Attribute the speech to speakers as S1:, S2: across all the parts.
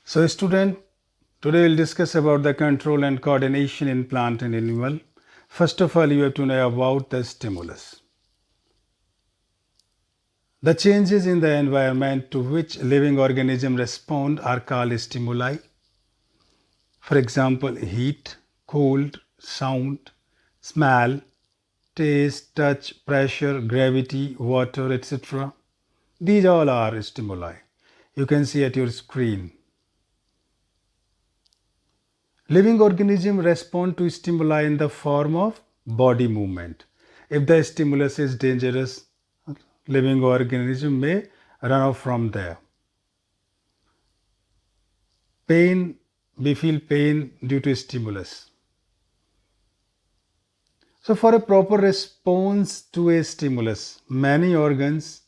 S1: So student, today we'll discuss about the control and coordination in plant and animal. First of all, you have to know about the stimulus. The changes in the environment to which living organisms respond are called stimuli. For example, heat, cold, sound, smell, taste, touch, pressure, gravity, water, etc. These all are stimuli. You can see at your screen. Living organisms respond to stimuli in the form of body movement. If the stimulus is dangerous, living organism may run off from there. Pain, we feel pain due to stimulus. So for a proper response to a stimulus, many organs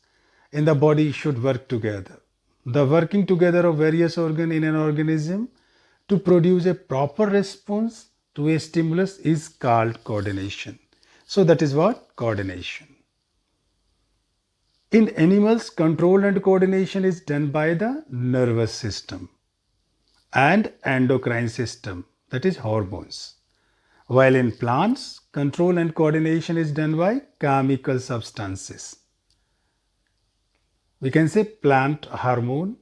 S1: in the body should work together. The working together of various organs in an organism to produce a proper response to a stimulus is called coordination. So that is what? Coordination. In animals, control and coordination is done by the nervous system and endocrine system, that is hormones. While in plants, control and coordination is done by chemical substances. We can say plant hormone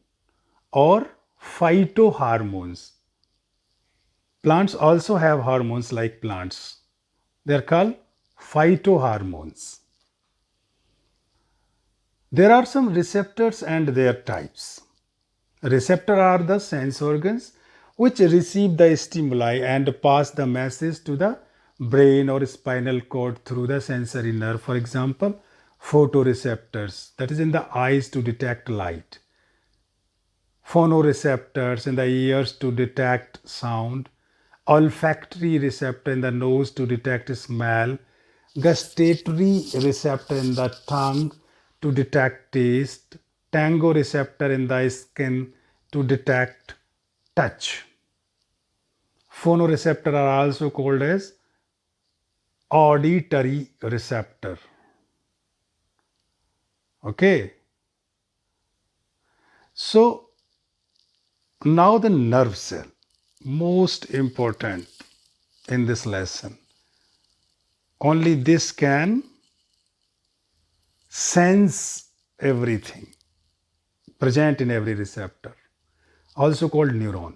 S1: or phytohormones. Plants also have hormones like plants. They are called phytohormones. There are some receptors and their types. Receptors are the sense organs which receive the stimuli and pass the message to the brain or spinal cord through the sensory nerve. For example, photoreceptors, that is in the eyes to detect light. Phonoreceptors in the ears to detect sound. Olfactory receptor in the nose to detect smell. Gustatory receptor in the tongue to detect taste. Tango receptor in the skin to detect touch. Phonoreceptor are also called as auditory receptor. Okay. So now the nerve cell, most important in this lesson. Only this can sense everything present in every receptor, also called neuron.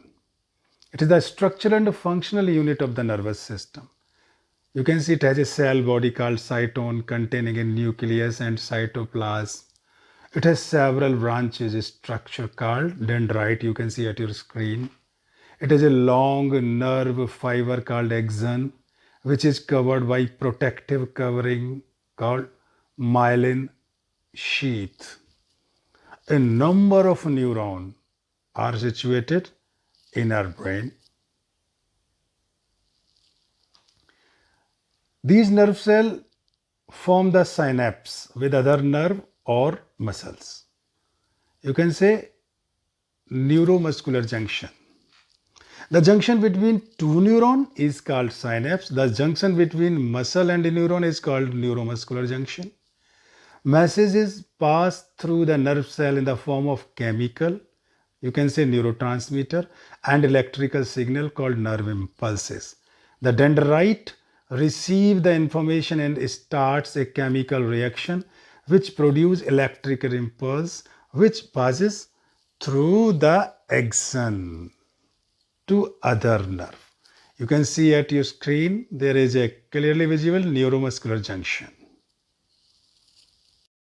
S1: It is the structural and functional unit of the nervous system. You can see it has a cell body called cytosol containing a nucleus and cytoplasm. It has several branches, a structure called dendrite, you can see at your screen. It has a long nerve fiber called axon, which is covered by protective covering called myelin sheath. A number of neurons are situated in our brain. These nerve cells form the synapse with other nerve or muscles. You can say neuromuscular junction. The junction between two neurons is called synapse. The junction between muscle and neuron is called neuromuscular junction. Message is passed through the nerve cell in the form of chemical, you can say neurotransmitter, and electrical signal called nerve impulses. The dendrite receives the information and starts a chemical reaction which produces electrical impulse which passes through the axon to other nerve. You can see at your screen there is a clearly visible neuromuscular junction.